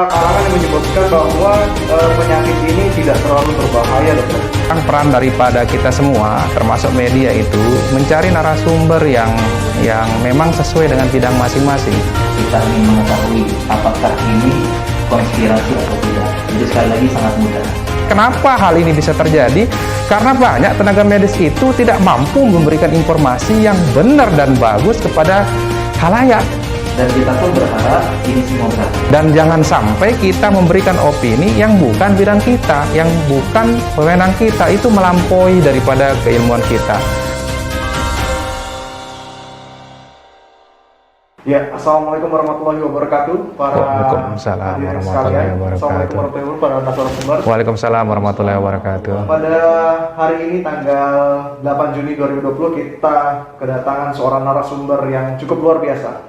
Kalangan yang menyebutkan bahwa penyakit ini tidak terlalu berbahaya, dokter. Peran daripada kita semua, termasuk media itu, mencari narasumber yang memang sesuai dengan bidang masing-masing. Kita ingin mengetahui apakah ini konspirasi atau tidak. Jadi sekali lagi sangat mudah. Kenapa hal ini bisa terjadi? Karena banyak tenaga medis itu tidak mampu memberikan informasi yang benar dan bagus kepada khalayak. Dan kita pun berharap ini semua berakhir. Dan jangan sampai kita memberikan opini yang bukan bidang kita, yang bukan wewenang kita, itu melampaui daripada keilmuan kita. Ya, assalamualaikum warahmatullahi wabarakatuh. Waalaikumsalam warahmatullahi wabarakatuh. Assalamualaikum warahmatullahi wabarakatuh para narasumber. Waalaikumsalam warahmatullahi wabarakatuh. Pada hari ini tanggal 8 Juni 2020 kita kedatangan seorang narasumber yang cukup luar biasa.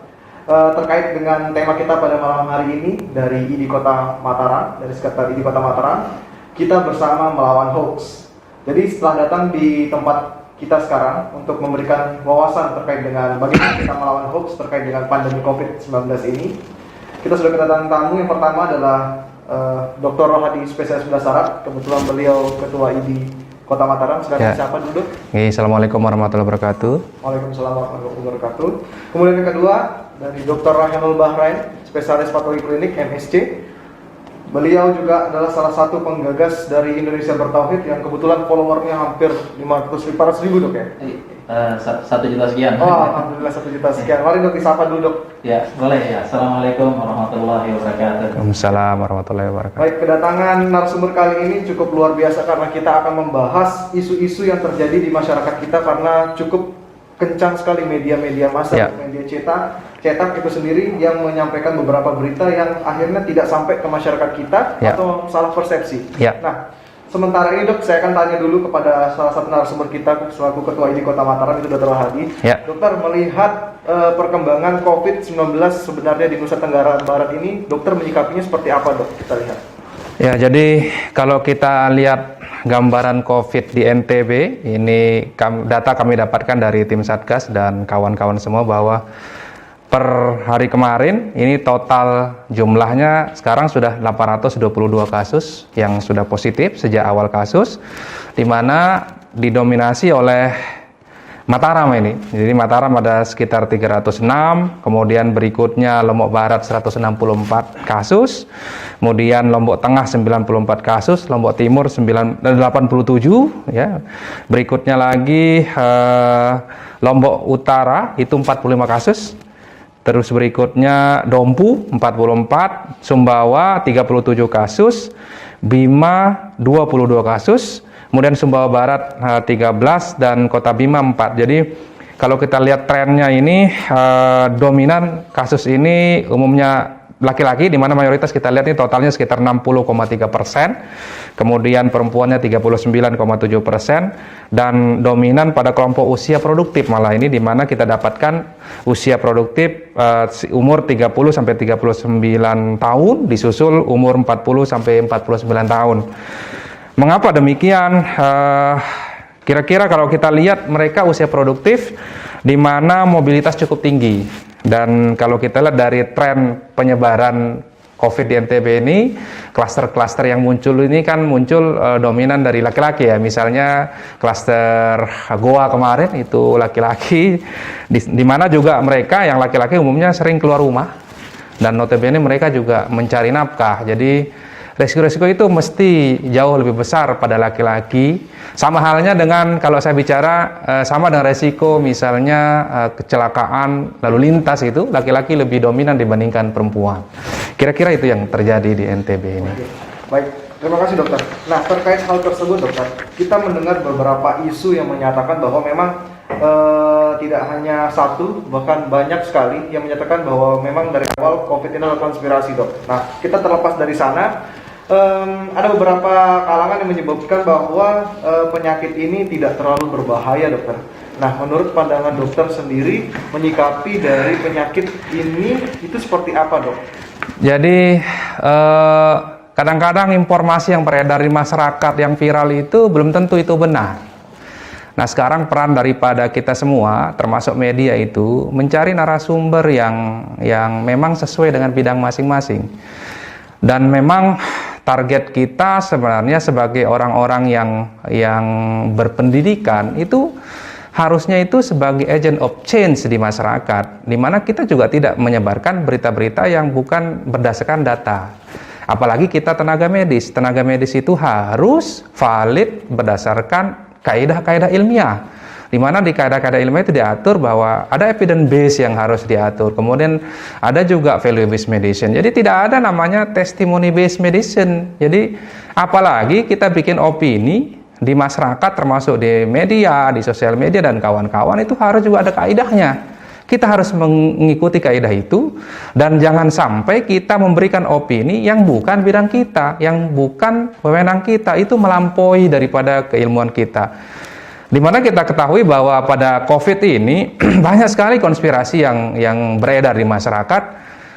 Terkait dengan tema kita pada malam hari ini dari ID Kota Mataram, dari sekitar ID Kota Mataram, kita bersama melawan hoax. Jadi setelah datang di tempat kita sekarang untuk memberikan wawasan terkait dengan bagaimana kita melawan hoax terkait dengan pandemi COVID-19 ini, kita sudah kedatangan tamu. Yang pertama adalah Dr. Rohadi, spesialis bedah saraf. Kebetulan beliau Ketua ID Kota Mataram. Silakan siapa duduk. Assalamualaikum warahmatullahi wabarakatuh. Waalaikumsalam warahmatullahi wabarakatuh. Kemudian yang kedua dari Dr. Rayhanul Bahrain, spesialis patologi klinik MSC. Beliau juga adalah salah satu penggagas dari Indonesia Bertauhid yang kebetulan followernya hampir 500 ribu, dok ya? 1 juta sekian. Oh, alhamdulillah 1 juta sekian. Mari dok disapa dulu, dok. Ya, boleh ya. Assalamualaikum warahmatullahi wabarakatuh. Waalaikumsalam warahmatullahi wabarakatuh. Baik, kedatangan narasumber kali ini cukup luar biasa karena kita akan membahas isu-isu yang terjadi di masyarakat kita karena cukup kencang sekali media-media massa, media cetak itu sendiri yang menyampaikan beberapa berita yang akhirnya tidak sampai ke masyarakat kita atau salah persepsi. Nah, sementara ini dok, saya akan tanya dulu kepada salah satu narasumber kita selaku Ketua ID Kota Mataram, itu Dr. Rohadi. Dokter, melihat perkembangan COVID-19 sebenarnya di Nusa Tenggara Barat ini, dokter menyikapinya seperti apa, dok? Kita lihat. Ya, jadi kalau kita lihat gambaran COVID di NTB, ini data kami dapatkan dari tim Satgas dan kawan-kawan semua bahwa per hari kemarin ini total jumlahnya sekarang sudah 822 kasus yang sudah positif sejak awal kasus, di mana didominasi oleh Mataram ini. Jadi Mataram ada sekitar 306, kemudian berikutnya Lombok Barat 164 kasus, kemudian Lombok Tengah 94 kasus, Lombok Timur 87 ya. Berikutnya lagi Lombok Utara itu 45 kasus. Terus berikutnya Dompu 44, Sumbawa 37 kasus, Bima 22 kasus, kemudian Sumbawa Barat 13 dan Kota Bima 4. Jadi kalau kita lihat trennya ini dominan kasus ini umumnya laki-laki, di mana mayoritas kita lihat ini totalnya sekitar 60,3%, kemudian perempuannya 39,7%, dan dominan pada kelompok usia produktif malah ini, di mana kita dapatkan usia produktif umur 30 sampai 39 tahun, disusul umur 40 sampai 49 tahun. Mengapa demikian? Kira-kira kalau kita lihat mereka usia produktif di mana mobilitas cukup tinggi. Dan kalau kita lihat dari tren penyebaran COVID di NTB ini, klaster-klaster yang muncul ini kan muncul dominan dari laki-laki ya. Misalnya klaster Goa kemarin itu laki-laki, di mana juga mereka yang laki-laki umumnya sering keluar rumah. Dan notabene mereka juga mencari nafkah. Jadi resiko-resiko itu mesti jauh lebih besar pada laki-laki. Sama halnya dengan kalau saya bicara sama dengan resiko misalnya kecelakaan lalu lintas, itu laki-laki lebih dominan dibandingkan perempuan. Kira-kira itu yang terjadi di NTB ini. Baik, terima kasih dokter. Nah, terkait hal tersebut dokter, kita mendengar beberapa isu yang menyatakan bahwa memang tidak hanya satu, bahkan banyak sekali yang menyatakan bahwa memang dari awal COVID ini adalah konspirasi, dok. Nah, kita terlepas dari sana, ada beberapa kalangan yang menyebutkan bahwa penyakit ini tidak terlalu berbahaya, dokter. Nah, menurut pandangan dokter sendiri, menyikapi dari penyakit ini itu seperti apa, dok? Jadi kadang-kadang informasi yang beredar di masyarakat yang viral itu belum tentu itu benar. Nah, sekarang peran daripada kita semua, termasuk media itu, mencari narasumber yang memang sesuai dengan bidang masing-masing. Dan memang target kita sebenarnya sebagai orang-orang yang berpendidikan itu harusnya itu sebagai agent of change di masyarakat, di mana kita juga tidak menyebarkan berita-berita yang bukan berdasarkan data. Apalagi kita tenaga medis. Tenaga medis itu harus valid berdasarkan kaidah-kaidah ilmiah. Di mana di kaidah-kaidah ilmiah itu diatur bahwa ada evidence base yang harus diatur. Kemudian ada juga value based medicine. Jadi tidak ada namanya testimony based medicine. Jadi apalagi kita bikin opini di masyarakat termasuk di media, di sosial media dan kawan-kawan itu harus juga ada kaidahnya. Kita harus mengikuti kaidah itu dan jangan sampai kita memberikan opini yang bukan bidang kita, yang bukan wewenang kita, itu melampaui daripada keilmuan kita. Dimana kita ketahui bahwa pada COVID ini banyak sekali konspirasi yang beredar di masyarakat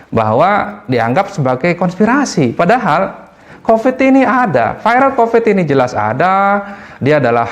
bahwa dianggap sebagai konspirasi. Padahal COVID ini ada, viral COVID ini jelas ada. Dia adalah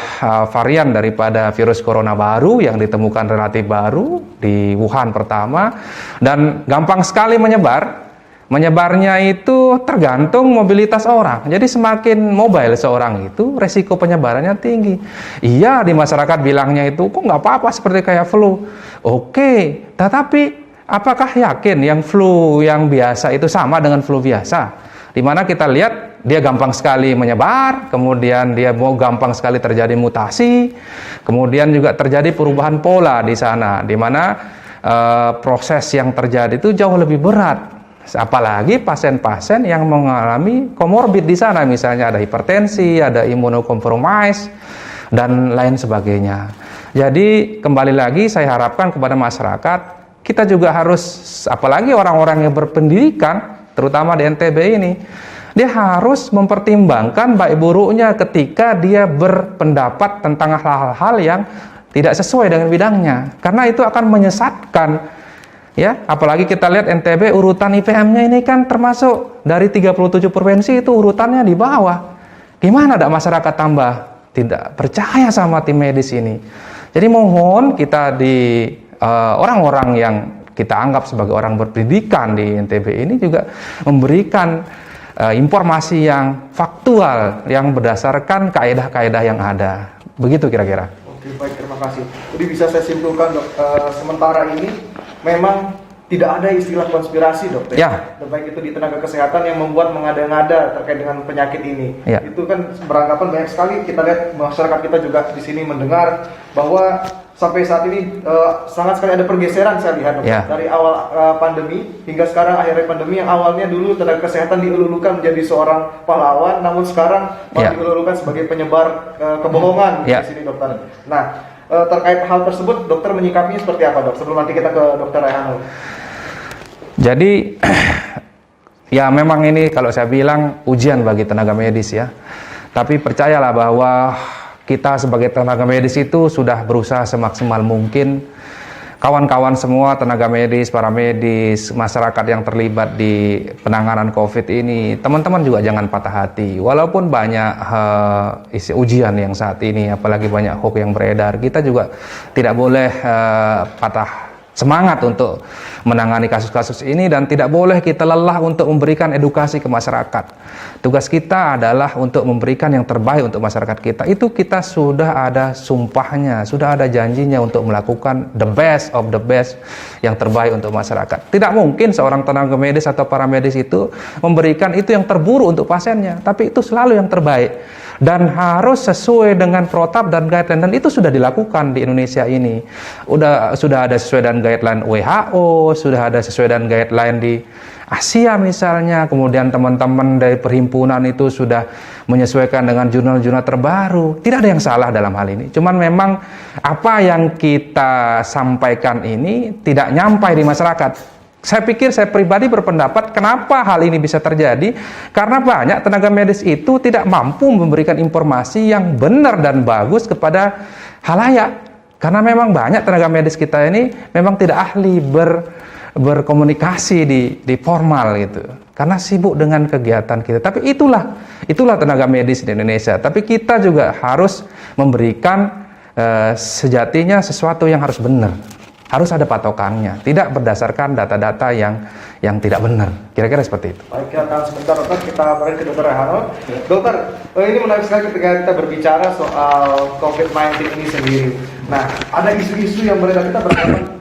varian daripada virus corona baru yang ditemukan relatif baru di Wuhan pertama dan gampang sekali menyebar. Menyebarnya itu tergantung mobilitas orang. Jadi semakin mobile seorang itu, resiko penyebarannya tinggi. Iya, di masyarakat bilangnya itu kok nggak apa-apa seperti kayak flu. Oke, tetapi apakah yakin yang flu yang biasa itu sama dengan flu biasa? Dimana kita lihat dia gampang sekali menyebar, kemudian dia mau gampang sekali terjadi mutasi, kemudian juga terjadi perubahan pola di sana, dimana proses yang terjadi itu jauh lebih berat. Apalagi pasien-pasien yang mengalami komorbid di sana, misalnya ada hipertensi, ada imunokompromis, dan lain sebagainya. Jadi kembali lagi saya harapkan kepada masyarakat, kita juga harus, apalagi orang-orang yang berpendidikan, terutama di NTB ini, dia harus mempertimbangkan baik buruknya ketika dia berpendapat tentang hal-hal yang tidak sesuai dengan bidangnya, karena itu akan menyesatkan. Ya, apalagi kita lihat NTB urutan IPM-nya ini kan termasuk dari 37 provinsi itu urutannya di bawah. Gimana ada masyarakat tambah tidak percaya sama tim medis ini? Jadi mohon kita di orang-orang yang kita anggap sebagai orang berpendidikan di NTB ini juga memberikan informasi yang faktual yang berdasarkan kaidah-kaidah yang ada. Begitu kira-kira. Oke, baik, terima kasih. Jadi bisa saya simpulkan, Dok, sementara ini memang tidak ada istilah konspirasi, Dok. Ya. Baik itu di tenaga kesehatan yang membuat mengada-ngada terkait dengan penyakit ini. Ya. Itu kan beranggapan banyak sekali, kita lihat masyarakat kita juga di sini mendengar bahwa sampai saat ini sangat sekali ada pergeseran, saya lihat, Dok. Ya. Dari awal pandemi hingga sekarang akhirnya pandemi, yang awalnya dulu tenaga kesehatan dielulukan menjadi seorang pahlawan, namun sekarang malah dielulukan sebagai penyebar kebohongan di sini, Dokter. Nah, terkait hal tersebut, dokter menyikapinya seperti apa, Dok? Sebelum nanti kita ke Dokter Raihanul. Jadi ya memang ini kalau saya bilang ujian bagi tenaga medis ya. Tapi percayalah bahwa kita sebagai tenaga medis itu sudah berusaha semaksimal mungkin. Kawan-kawan semua, tenaga medis, para medis, masyarakat yang terlibat di penanganan COVID ini, teman-teman juga jangan patah hati. Walaupun banyak isi ujian yang saat ini, apalagi banyak hoax yang beredar, kita juga tidak boleh patah semangat untuk menangani kasus-kasus ini dan tidak boleh kita lelah untuk memberikan edukasi ke masyarakat. Tugas kita adalah untuk memberikan yang terbaik untuk masyarakat kita. Itu kita sudah ada sumpahnya, sudah ada janjinya untuk melakukan the best of the best, yang terbaik untuk masyarakat. Tidak mungkin seorang tenaga medis atau para medis itu memberikan itu yang terburuk untuk pasiennya, tapi itu selalu yang terbaik. Dan harus sesuai dengan protap dan guideline, dan itu sudah dilakukan di Indonesia ini. Sudah ada sesuai dengan guideline WHO, sudah ada sesuai dengan guideline di Asia misalnya, kemudian teman-teman dari perhimpunan itu sudah menyesuaikan dengan jurnal-jurnal terbaru. Tidak ada yang salah dalam hal ini. Cuman memang apa yang kita sampaikan ini tidak nyampai di masyarakat. Saya pikir, saya pribadi berpendapat kenapa hal ini bisa terjadi, karena banyak tenaga medis itu tidak mampu memberikan informasi yang benar dan bagus kepada halayak. Karena memang banyak tenaga medis kita ini memang tidak ahli berkomunikasi di formal gitu. Karena sibuk dengan kegiatan kita. Tapi itulah tenaga medis di Indonesia. Tapi kita juga harus memberikan sejatinya sesuatu yang harus benar. Harus ada patokannya, tidak berdasarkan data-data yang tidak benar. Kira-kira seperti itu. Baik, kita tahan sebentar dokter, kita balik ke dokter Rehano. Dokter, ini menarik sekali ketika kita berbicara soal COVID-19 ini sendiri. Nah, ada isu-isu yang beredar,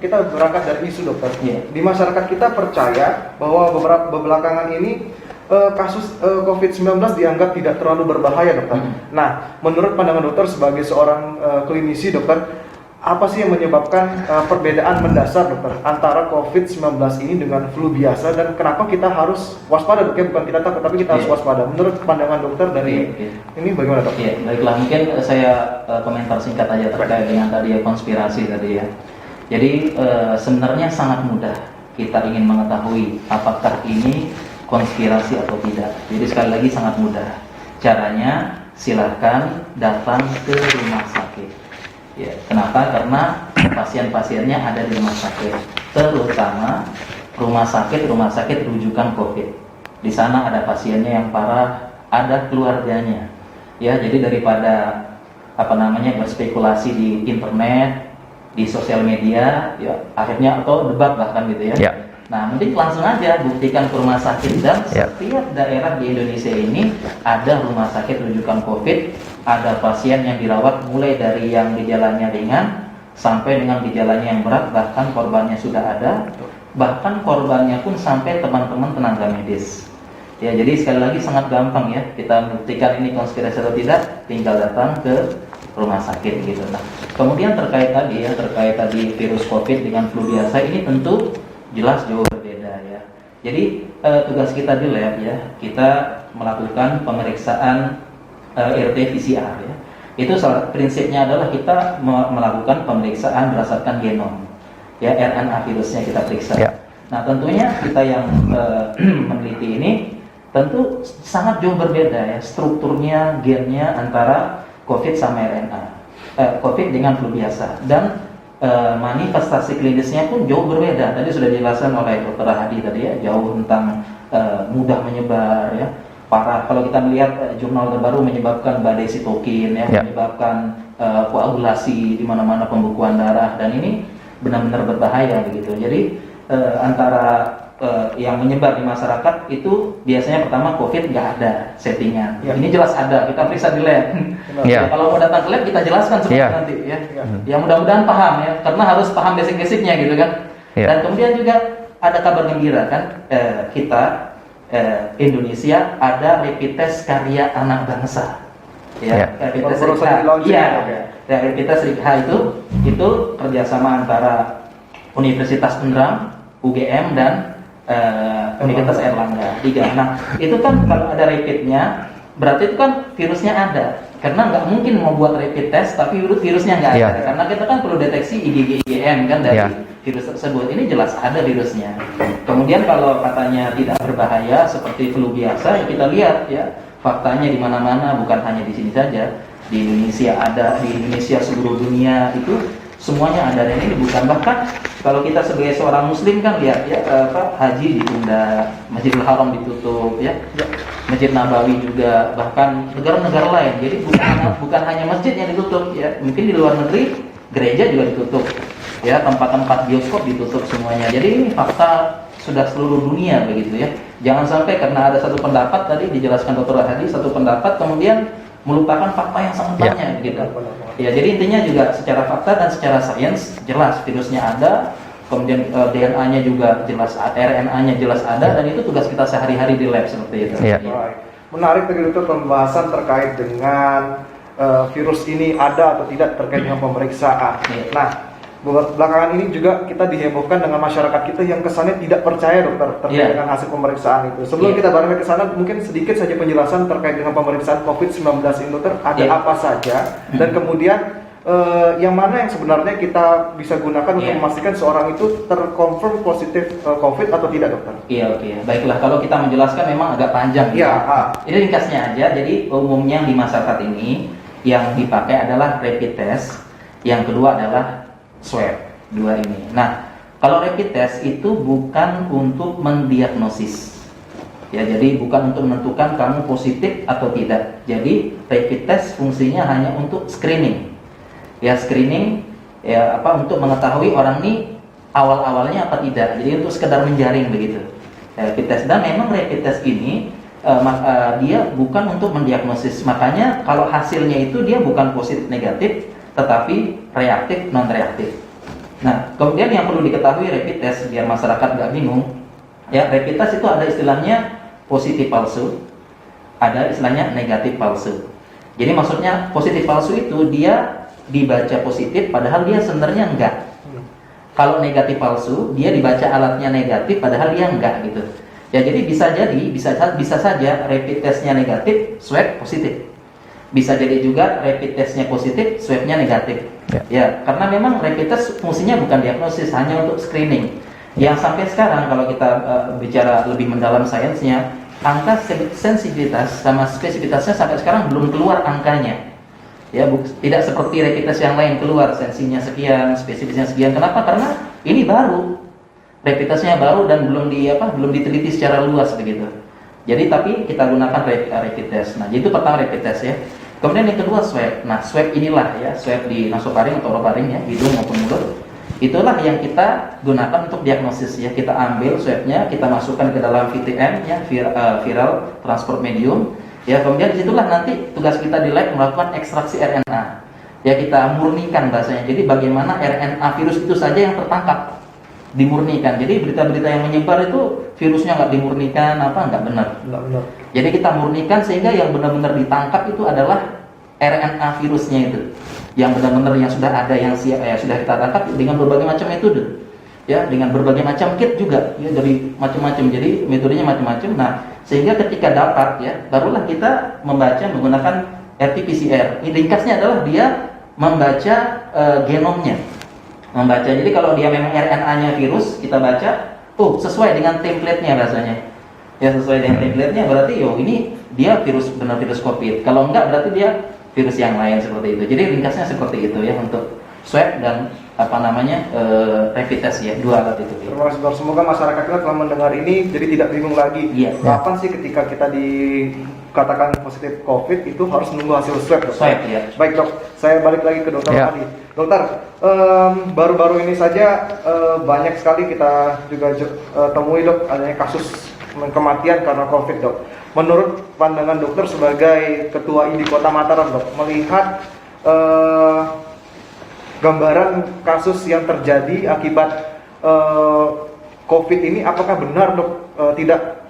kita berangkat dari isu dokter. Di masyarakat kita percaya bahwa beberapa belakangan ini kasus COVID-19 dianggap tidak terlalu berbahaya dokter. Nah, menurut pandangan dokter sebagai seorang klinisi dokter, apa sih yang menyebabkan perbedaan mendasar dokter antara COVID-19 ini dengan flu biasa, dan kenapa kita harus waspada dok? Bukan kita takut, tapi kita harus waspada. Menurut pandangan dokter dari ini bagaimana dok? Baiklah, mungkin saya komentar singkat aja terkait dengan tadi ya, konspirasi tadi ya. Jadi sebenarnya sangat mudah kita ingin mengetahui apakah ini konspirasi atau tidak. Jadi sekali lagi sangat mudah. Caranya silakan datang ke rumah sakit. Ya, kenapa? Karena pasien-pasiennya ada di rumah sakit, terutama rumah sakit rujukan COVID. Di sana ada pasiennya yang parah, ada keluarganya. Ya, jadi daripada berspekulasi di internet, di sosial media, ya akhirnya atau debat bahkan gitu ya. Ya. Nah, mending langsung aja buktikan ke rumah sakit, dan setiap daerah di Indonesia ini ada rumah sakit rujukan COVID, ada pasien yang dirawat mulai dari yang gejalanya ringan sampai dengan gejalanya yang berat, bahkan korbannya sudah ada, bahkan korbannya pun sampai teman-teman tenaga medis. Ya, jadi sekali lagi sangat gampang ya kita buktikan ini konspirasi atau tidak, tinggal datang ke rumah sakit gitu. Nah, kemudian terkait tadi virus COVID dengan flu biasa ini tentu jelas jauh berbeda ya. Jadi tugas kita di lab ya, kita melakukan pemeriksaan RT-PCR ya. Itu prinsipnya adalah kita melakukan pemeriksaan berdasarkan genom ya, RNA virusnya kita periksa. Nah, tentunya kita yang meneliti ini tentu sangat jauh berbeda ya strukturnya, gennya antara COVID sama RNA, COVID dengan flu biasa, dan manifestasi klinisnya pun jauh berbeda. Tadi sudah dijelaskan oleh Dr. Hadi tadi ya, jauh tentang mudah menyebar ya, parah. Kalau kita melihat jurnal terbaru menyebabkan badai sitokin ya, menyebabkan koagulasi di mana-mana, pembekuan darah, dan ini benar-benar berbahaya begitu. Jadi antara yang menyebar di masyarakat itu biasanya pertama COVID nggak ada settingan. Ini jelas ada, kita periksa di lab. Ya, kalau mau datang ke lab kita jelaskan seperti nanti ya. Ya mudah-mudahan paham ya, karena harus paham basic-basicnya gitu kan. Dan kemudian juga ada kabar gembira kan, kita Indonesia ada rapid test karya anak bangsa. Ya, rapid test rapid test RIKH itu kerjasama antara Universitas Unram, UGM, dan Universitas Airlangga 3. Nah, itu kan kalau ada rapidnya, berarti itu kan virusnya ada. Karena nggak mungkin mau buat rapid test tapi virusnya nggak ada. Karena kita kan perlu deteksi IgG, IgM kan dari virus tersebut. Ini jelas ada virusnya. Kemudian kalau katanya tidak berbahaya seperti flu biasa, ya kita lihat ya faktanya di mana-mana, bukan hanya di sini saja. Di Indonesia ada, di Indonesia seluruh dunia itu semuanya ada, dan ini bukan, bahkan kalau kita sebagai seorang muslim kan lihat ya, haji ditunda, Masjidil Haram ditutup ya, Masjid Nabawi juga, bahkan negara-negara lain. Jadi bukan hanya masjid yang ditutup ya, mungkin di luar negeri gereja juga ditutup ya, tempat-tempat bioskop ditutup semuanya. Jadi ini fakta sudah seluruh dunia begitu ya. Jangan sampai karena ada satu pendapat, tadi dijelaskan Dr. Hadi, satu pendapat kemudian melupakan fakta yang sangat banyak gitu. Ya, jadi intinya juga secara fakta dan secara sains jelas virusnya ada, kemudian DNA-nya juga jelas, RNA-nya jelas ada, dan itu tugas kita sehari-hari di lab seperti itu. Menarik tadi dokter pembahasan terkait dengan virus ini ada atau tidak terkait dengan pemeriksaan. Nah, belakangan ini juga kita dihebohkan dengan masyarakat kita yang kesannya tidak percaya dokter terkait dengan hasil pemeriksaan itu. Sebelum kita bareng ke sana, mungkin sedikit saja penjelasan terkait dengan pemeriksaan COVID-19 ini dokter, ada apa saja, dan kemudian yang mana yang sebenarnya kita bisa gunakan untuk memastikan seorang itu terkonfirm positif COVID atau tidak dokter? Oke. Baiklah, kalau kita menjelaskan memang agak panjang. Ini ringkasnya aja. Jadi umumnya di masyarakat ini yang dipakai adalah rapid test, yang kedua adalah swab, dua ini. Nah, kalau rapid test itu bukan untuk mendiagnosis ya, jadi bukan untuk menentukan kamu positif atau tidak. Jadi rapid test fungsinya hanya untuk screening ya, untuk mengetahui orang ini awal-awalnya apa tidak. Jadi untuk sekedar menjaring begitu rapid test. Dan memang rapid test ini dia bukan untuk mendiagnosis. Makanya kalau hasilnya itu dia bukan positif negatif, tetapi reaktif non reaktif. Nah, kemudian yang perlu diketahui rapid test biar masyarakat nggak bingung, ya rapid test itu ada istilahnya positif palsu, ada istilahnya negatif palsu. Jadi maksudnya positif palsu itu dia dibaca positif padahal dia sebenarnya enggak. Kalau negatif palsu dia dibaca alatnya negatif padahal dia enggak gitu. Ya jadi bisa saja rapid testnya negatif, swab positif. Bisa jadi juga rapid testnya positif, swabnya negatif. Ya, karena memang rapid test fungsinya bukan diagnosis, hanya untuk screening. Yang sampai sekarang kalau kita bicara lebih mendalam sainsnya, angka sensitivitas sama spesifitasnya sampai sekarang belum keluar angkanya. Ya, tidak seperti rapid test yang lain keluar sensinya sekian, spesifikasinya sekian. Kenapa? Karena ini baru. Rapid testnya baru dan belum diteliti secara luas begitu. Jadi tapi kita gunakan rapid test. Nah, itu pertama rapid test ya. Kemudian yang kedua swab. Nah, swab inilah ya, swab di nasofaring atau orofaring ya, hidung maupun mulut. Itulah yang kita gunakan untuk diagnosis ya. Kita ambil swabnya, kita masukkan ke dalam VTM ya, viral transport medium. Ya, kemudian disitulah nanti tugas kita di lab melakukan ekstraksi RNA. Ya, kita murnikan bahasanya. Jadi bagaimana RNA virus itu saja yang tertangkap dimurnikan. Jadi berita-berita yang menyebar itu virusnya nggak dimurnikan nggak benar. Jadi kita murnikan sehingga yang benar-benar ditangkap itu adalah RNA virusnya itu, yang benar-benar yang sudah ada yang sudah kita tangkap dengan berbagai macam metode, ya dengan berbagai macam kit juga, ya dari macam-macam. Jadi metodenya macam-macam. Nah sehingga ketika dapat ya barulah kita membaca menggunakan RT-PCR. Ringkasnya adalah dia membaca genomnya. Membaca. Jadi kalau dia memang RNA-nya virus, kita baca, sesuai dengan template-nya rasanya. Ya sesuai dengan template-nya berarti ini dia benar virus COVID. Kalau enggak berarti dia virus yang lain seperti itu. Jadi ringkasnya seperti itu ya untuk swab dan rapid test ya, dua alat itu. Terima kasih Dok. Semoga masyarakat kita telah mendengar ini jadi tidak bingung lagi. Kapan sih ketika kita dikatakan positif COVID itu harus menunggu hasil swab, Dok? Swab ya. Baik Dok, saya balik lagi ke Dokter Hadi. Dokter, baru-baru ini saja banyak sekali kita juga temui Dok adanya kasus kematian karena COVID, Dok. Menurut pandangan dokter sebagai ketua ID Kota Mataram, Dok, melihat gambaran kasus yang terjadi akibat COVID ini, apakah benar Dok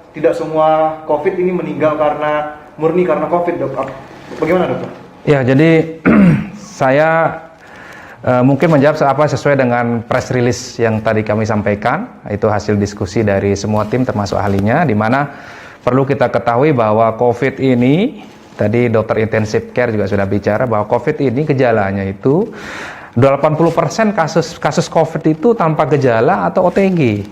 tidak semua COVID ini meninggal murni karena COVID, Dok? Bagaimana Dokter? Ya, jadi saya mungkin menjawab sesuai dengan press release yang tadi kami sampaikan. Itu hasil diskusi dari semua tim termasuk ahlinya, di mana perlu kita ketahui bahwa COVID ini, tadi dokter intensive care juga sudah bicara bahwa COVID ini gejalanya itu 80% kasus COVID itu tanpa gejala atau OTG.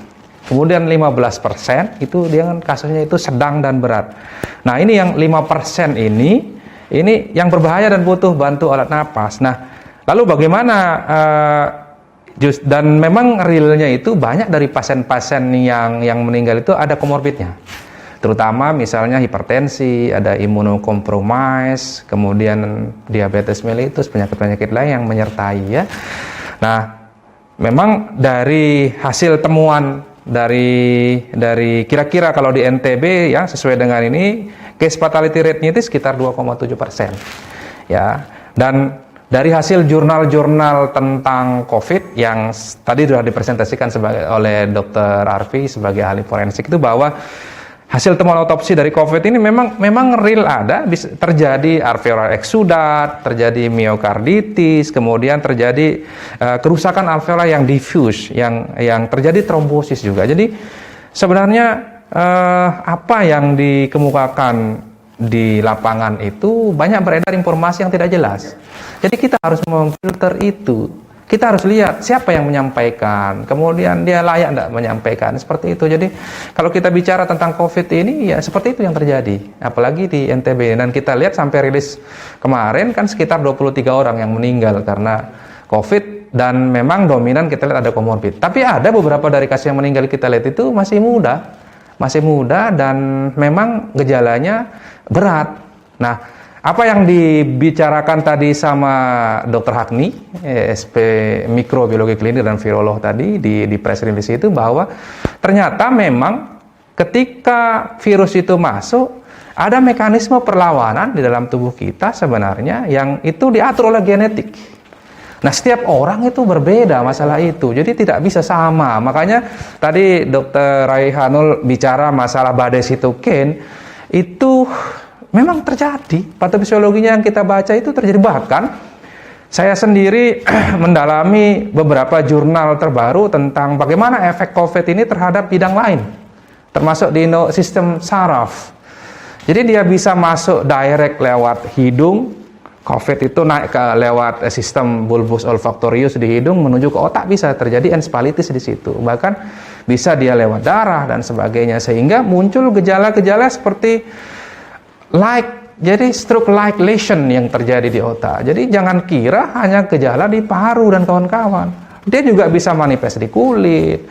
Kemudian 15% itu dia kasusnya itu sedang dan berat. Nah, ini yang 5% ini yang berbahaya dan butuh bantu alat napas. Nah, lalu bagaimana dan memang realnya itu banyak dari pasien-pasien yang meninggal itu ada komorbidnya. Terutama misalnya hipertensi, ada imunokompromis, kemudian diabetes mellitus, penyakit-penyakit lain yang menyertai ya. Nah, memang dari hasil temuan dari kira-kira kalau di NTB ya sesuai dengan ini case fatality rate-nya itu sekitar 2,7% ya. Dan dari hasil jurnal-jurnal tentang COVID yang tadi sudah dipresentasikan oleh Dr. Arfi sebagai ahli forensik itu bahwa hasil temuan otopsi dari COVID ini memang real ada, terjadi alveolar exudat, terjadi miokarditis, kemudian terjadi kerusakan alveolar yang diffuse, yang terjadi trombosis juga. Jadi sebenarnya apa yang dikemukakan di lapangan itu banyak beredar informasi yang tidak jelas. Jadi kita harus memfilter itu. Kita harus lihat siapa yang menyampaikan, kemudian dia layak tidak menyampaikan, seperti itu. Jadi kalau kita bicara tentang COVID ini, ya seperti itu yang terjadi, apalagi di NTB. Dan kita lihat sampai rilis kemarin kan sekitar 23 orang yang meninggal karena COVID, dan memang dominan kita lihat ada komorbid. Tapi ada beberapa dari kasus yang meninggal kita lihat itu masih muda dan memang gejalanya berat. Nah, apa yang dibicarakan tadi sama Dr. Hakni, SP Mikrobiologi Klinik dan Virolog tadi di press release itu bahwa ternyata memang ketika virus itu masuk, ada mekanisme perlawanan di dalam tubuh kita sebenarnya yang itu diatur oleh genetik. Nah, setiap orang itu berbeda masalah itu, jadi tidak bisa sama. Makanya tadi Dr. Raihanul bicara masalah badai sitokin, itu memang terjadi. Patofisiologinya yang kita baca itu terjadi. Bahkan saya sendiri mendalami beberapa jurnal terbaru tentang bagaimana efek COVID ini terhadap bidang lain, termasuk di sistem saraf. Jadi dia bisa masuk direct lewat hidung. COVID itu naik ke lewat sistem bulbus olfaktorius di hidung menuju ke otak, bisa terjadi encephalitis di situ. Bahkan bisa dia lewat darah dan sebagainya, sehingga muncul gejala-gejala seperti jadi stroke-like lesion yang terjadi di otak. Jadi jangan kira hanya gejala di paru dan kawan-kawan. Dia juga bisa manifest di kulit.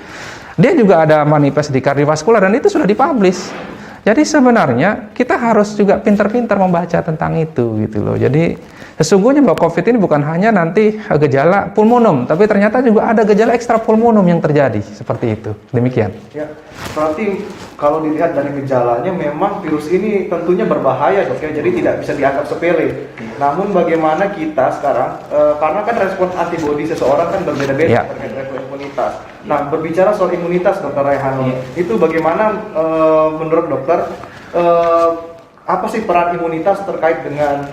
Dia juga ada manifest di kardiovaskular dan itu sudah dipublish. Jadi sebenarnya kita harus juga pintar-pintar membaca tentang itu gitu loh. Jadi sesungguhnya bahwa COVID ini bukan hanya nanti gejala pulmonum, tapi ternyata juga ada gejala ekstra pulmonum yang terjadi seperti itu. Demikian. Ya, berarti kalau dilihat dari gejalanya memang virus ini tentunya berbahaya, Dok ya. Jadi tidak bisa dianggap sepele. Namun bagaimana kita sekarang karena kan respon antibodi seseorang kan berbeda-beda terkait respon imunitas. Nah, berbicara soal imunitas, Dr. Raihanul, itu bagaimana menurut dokter apa sih peran imunitas terkait dengan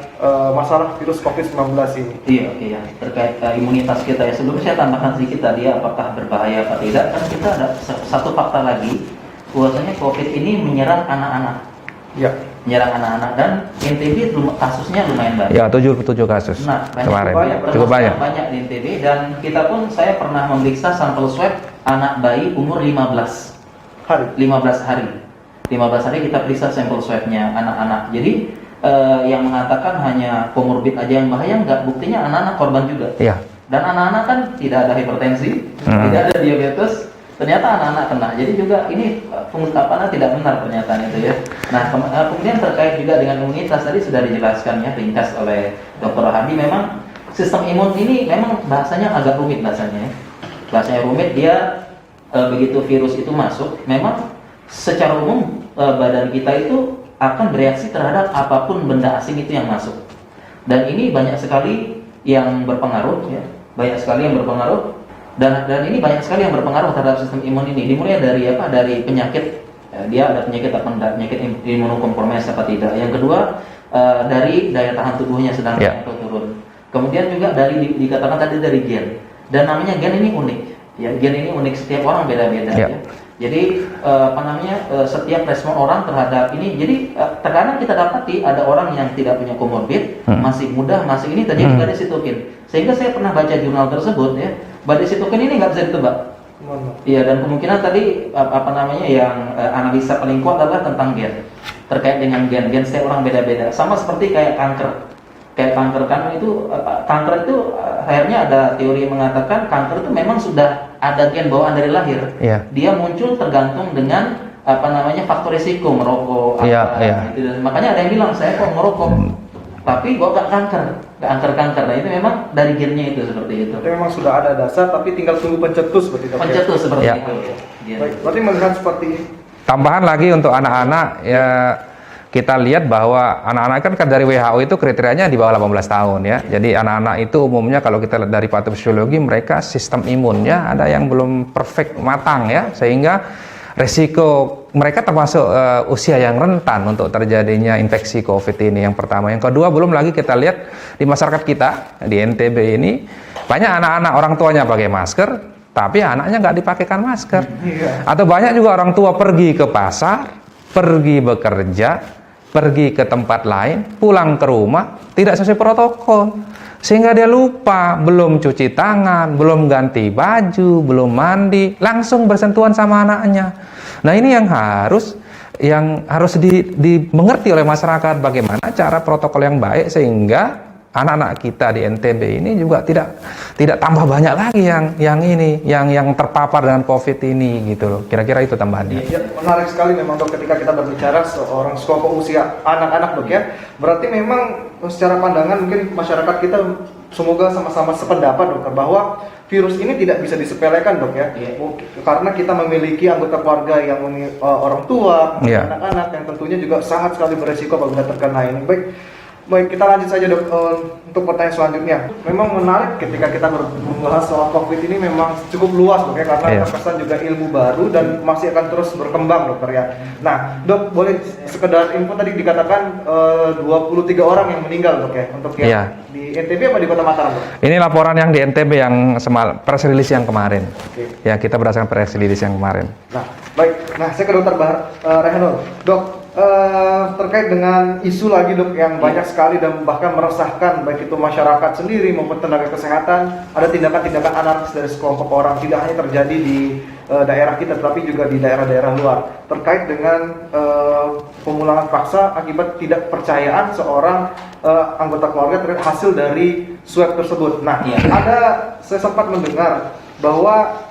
masalah virus COVID-19 ini? Iya, terkait imunitas kita ya. Sebelum saya tambahkan sedikit tadi apakah berbahaya atau tidak, kan kita ada satu fakta lagi, bahwasanya COVID ini menyerang anak-anak. Ya. Menyerang anak-anak dan NTB kasusnya lumayan banyak. Ya, 77 kasus Nah, kemarin. Cukup banyak di NTB, dan kita pun, saya pernah memeriksa sampel swab anak bayi umur 15 hari. 15 hari kita periksa sampel swabnya anak-anak. Jadi yang mengatakan hanya komorbid aja yang bahaya, enggak, buktinya anak-anak korban juga. Iya. Dan anak-anak kan tidak ada hipertensi, tidak ada diabetes, ternyata anak-anak kena. Jadi juga ini tidak benar pernyataan itu ya. Nah, kemudian terkait juga dengan imunitas, tadi sudah dijelaskan ya ringkas oleh Dr. Hadi. Memang sistem imun ini memang bahasanya agak rumit bahasanya. Bahasanya rumit, dia begitu virus itu masuk, memang secara umum badan kita itu akan bereaksi terhadap apapun benda asing itu yang masuk. Dan ini banyak sekali yang berpengaruh ya, banyak sekali yang berpengaruh. Dan ini banyak sekali yang berpengaruh terhadap sistem imun ini. Dimulai dari apa? Dari penyakit, dia ada penyakit apa enggak, penyakit imunokompromis apa tidak. Yang kedua dari daya tahan tubuhnya sedang naik atau turun. Kemudian juga dari dikatakan tadi dari gen. Dan namanya gen ini unik. Ya, gen ini unik, setiap orang beda-beda ya. Jadi setiap respon orang terhadap ini. Jadi terkadang kita dapati ada orang yang tidak punya komorbid, masih muda, masih ini terjadi badai sitokin. Sehingga saya pernah baca jurnal tersebut ya, badai sitokin ini nggak bisa ditebak. Iya, dan kemungkinan tadi yang analisa paling kuat adalah tentang gen. Terkait dengan gen setiap orang beda-beda. Sama seperti kayak kanker. Kanker itu akhirnya ada teori yang mengatakan kanker itu memang sudah ada gen bawaan dari lahir. Dia muncul tergantung dengan faktor risiko merokok. Gitu. Makanya ada yang bilang saya kok merokok, tapi kok gak kanker. Nah itu memang dari gennya itu seperti itu. Jadi memang sudah ada dasar, tapi tinggal tunggu pencetus seperti itu. Pencetus seperti itu. Baik, berarti melihat seperti ini. Tambahan lagi untuk anak-anak ya. Kita lihat bahwa anak-anak kan dari WHO itu kriterianya di bawah 18 tahun ya. Jadi anak-anak itu umumnya kalau kita lihat dari patofisiologi, mereka sistem imunnya ada yang belum perfect matang ya, sehingga resiko mereka termasuk usia yang rentan untuk terjadinya infeksi COVID ini, yang pertama. Yang kedua, belum lagi kita lihat di masyarakat kita di NTB ini banyak anak-anak orang tuanya pakai masker, tapi anaknya nggak dipakaikan masker. Atau banyak juga orang tua pergi ke pasar, pergi bekerja, pergi ke tempat lain, pulang ke rumah, tidak sesuai protokol. Sehingga dia lupa, belum cuci tangan, belum ganti baju, belum mandi, langsung bersentuhan sama anaknya. Nah ini yang harus dimengerti oleh masyarakat, bagaimana cara protokol yang baik sehingga anak-anak kita di NTB ini juga tidak tambah banyak lagi yang terpapar dengan COVID ini gitu loh. Kira-kira itu tambahannya. Ya, menarik sekali memang Dok, ketika kita berbicara seorang kelompok usia anak-anak Dok ya. Berarti memang secara pandangan mungkin masyarakat kita semoga sama-sama sependapat dokter bahwa virus ini tidak bisa disepelekan dok ya. Karena kita memiliki anggota keluarga yang orang tua, anak-anak yang tentunya juga sangat sekali beresiko apabila terkena ini. Baik, kita lanjut saja dok untuk pertanyaan selanjutnya. Memang menarik ketika kita membahas soal COVID ini, memang cukup luas dok ya, karena terkesan juga ilmu baru dan masih akan terus berkembang dokter ya. Nah dok, boleh sekedar info, tadi dikatakan 23 orang yang meninggal dok ya, untuk yang di NTB apa di Kota Mataram dok? Ini laporan yang di NTB yang press release yang kemarin. Ya, kita berdasarkan press release yang kemarin. Nah baik, saya ke dokter Rehanul. Dok, terkait dengan isu lagi dok yang banyak sekali dan bahkan meresahkan baik itu masyarakat sendiri maupun tenaga kesehatan, ada tindakan-tindakan anarkis dari sekelompok orang, tidak hanya terjadi di daerah kita tetapi juga di daerah-daerah luar, terkait dengan pemulangan paksa akibat tidak percayaan seorang anggota keluarga terhadap hasil dari swab tersebut. Nah, saya sempat mendengar bahwa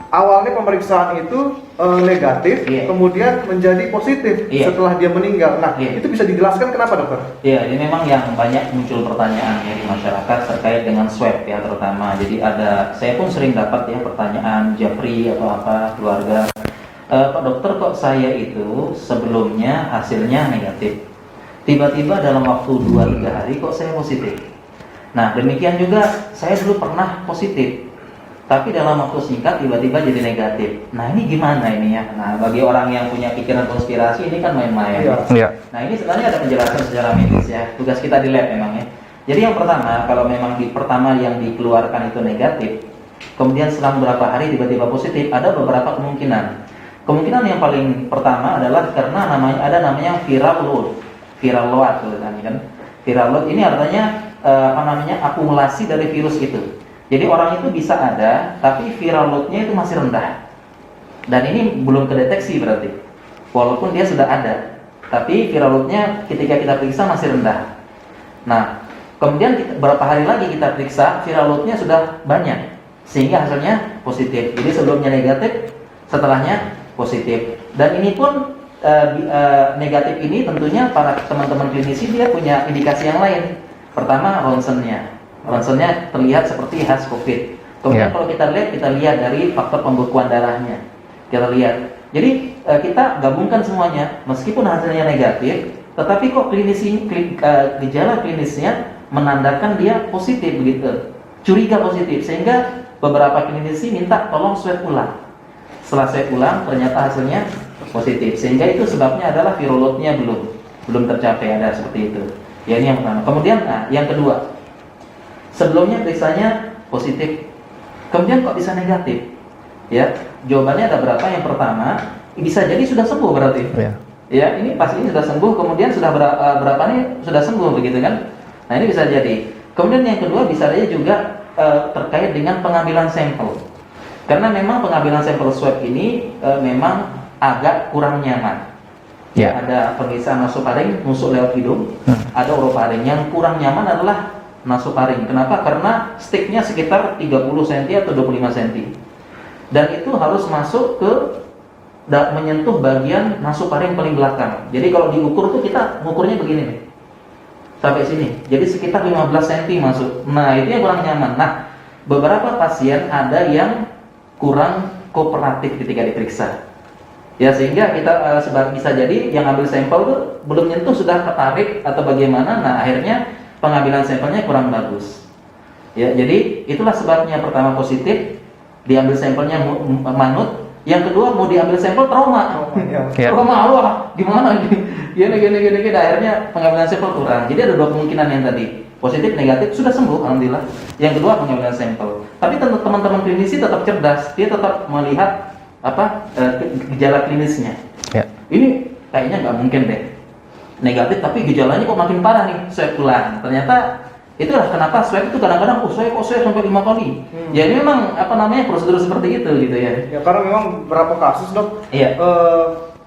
awalnya pemeriksaan itu negatif, kemudian menjadi positif setelah dia meninggal. Nah, itu bisa dijelaskan kenapa dokter? Iya, ini memang yang banyak muncul pertanyaan ya di masyarakat terkait dengan swab ya terutama. Jadi saya pun sering dapat ya pertanyaan Japri atau apa keluarga, Pak dokter kok saya itu sebelumnya hasilnya negatif, tiba-tiba dalam waktu 2-3 hari kok saya positif. Nah, demikian juga saya dulu pernah positif, tapi dalam waktu singkat tiba-tiba jadi negatif. Nah, ini gimana ini ya? Nah, bagi orang yang punya pikiran konspirasi ini kan main-main. Nah, ini sebenarnya ada penjelasan secara medis ya. Tugas kita di lab memang ya. Jadi yang pertama, kalau memang pertama yang dikeluarkan itu negatif, kemudian selang beberapa hari tiba-tiba positif, ada beberapa kemungkinan. Kemungkinan yang paling pertama adalah karena ada namanya viral load. Viral load kan. Viral load ini artinya akumulasi dari virus itu. Jadi orang itu bisa ada, tapi viral load-nya itu masih rendah. Dan ini belum kedeteksi berarti. Walaupun dia sudah ada, tapi viral load-nya ketika kita periksa masih rendah. Nah, kemudian berapa hari lagi kita periksa, viral load-nya sudah banyak, sehingga hasilnya positif. Jadi sebelumnya negatif, setelahnya positif. Dan ini pun negatif ini tentunya para teman-teman klinisi dia punya indikasi yang lain. Pertama, ronsennya terlihat seperti khas COVID. Kemudian kalau kita lihat dari faktor pembekuan darahnya. Kita lihat. Jadi kita gabungkan semuanya, meskipun hasilnya negatif, tetapi kok gejala klinisnya menandakan dia positif begitu, curiga positif, sehingga beberapa klinisi minta tolong swab ulang. Setelah swab ulang ternyata hasilnya positif, sehingga itu sebabnya adalah viral load-nya belum tercapai, ada seperti itu. Ya, ini yang pertama. Kemudian yang kedua, sebelumnya periksanya positif, kemudian kok bisa negatif? Ya, jawabannya ada berapa. Yang pertama, bisa jadi sudah sembuh berarti. Ya, ini pasien ini sudah sembuh, kemudian sudah berapa nih sudah sembuh begitu kan? Nah, ini bisa jadi. Kemudian yang kedua bisa jadi juga terkait dengan pengambilan sampel. Karena memang pengambilan sampel swab ini memang agak kurang nyaman. Ya, ada pemeriksaan nasofaring masuk lewat hidung, ada orofaring. Yang kurang nyaman adalah nasofaring. Kenapa? Karena sticknya sekitar 30 cm atau 25 cm. Dan itu harus masuk ke menyentuh bagian nasofaring paling belakang. Jadi kalau diukur tuh kita mengukurnya begini nih, sampai sini. Jadi sekitar 15 cm masuk. Nah, itu yang kurang nyaman. Nah, beberapa pasien ada yang kurang kooperatif ketika diperiksa. Ya, sehingga kita bisa jadi yang ambil sampel tuh belum nyentuh sudah ketarik atau bagaimana. Nah, akhirnya pengambilan sampelnya kurang bagus. Ya, jadi itulah sebabnya pertama positif, diambil sampelnya manut. Yang kedua mau diambil sampel trauma. Trauma, wah gimana ini? Gini. Akhirnya pengambilan sampel kurang. Jadi ada dua kemungkinan yang tadi, positif, negatif, sudah sembuh alhamdulillah. Yang kedua pengambilan sampel. Tapi teman-teman klinisi tetap cerdas, dia tetap melihat gejala klinisnya. Ini kayaknya nggak mungkin deh negatif, tapi gejalanya kok makin parah nih, swab ulang. Ternyata itulah kenapa swab itu kadang-kadang swab sampai 5 kali. Ya ini memang prosedur seperti itu gitu ya. Ya karena memang berapa kasus dok.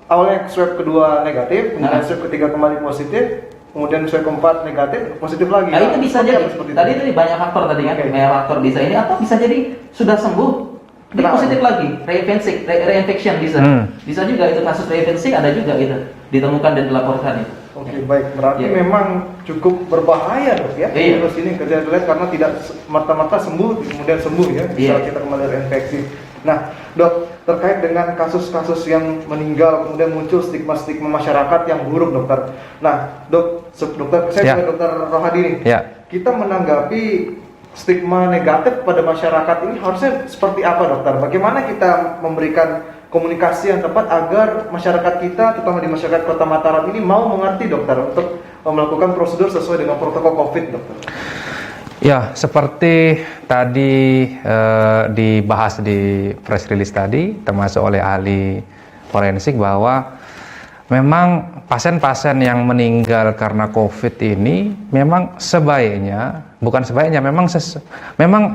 Awalnya swab kedua negatif, kemudian swab ketiga kembali positif, kemudian swab keempat negatif, positif lagi. Nah, itu bisa jadi. Tadi banyak faktor tadi kan, banyak faktor bisa ini atau bisa jadi sudah sembuh. Jadi positif lagi, reinfection bisa. Bisa juga itu kasus reinfection ada juga gitu, ditemukan dan dilaporkan itu. Oke, baik. Berarti Ya. memang cukup berbahaya, Dok, ya. Iya. Virus ini kerja dilihat karena tidak mata-mata sembuh kemudian sembuh ya, bisa Iya. kita kembali terinfeksi. Nah, Dok, terkait dengan kasus-kasus yang meninggal kemudian muncul stigma-stigma masyarakat yang buruk, Dokter. Nah, Dokter, saya Ya. juga Dokter Rohadi nih. Ya. Kita menanggapi stigma negatif pada masyarakat ini harusnya seperti apa, Dokter? Bagaimana kita memberikan komunikasi yang tepat agar masyarakat kita, terutama di masyarakat Kota Mataram ini mau mengerti, Dokter, untuk melakukan prosedur sesuai dengan protokol COVID, Dokter? Ya, seperti tadi dibahas di press release tadi, termasuk oleh ahli forensik bahwa memang pasien-pasien yang meninggal karena COVID ini memang sebaiknya, bukan sebaiknya, memang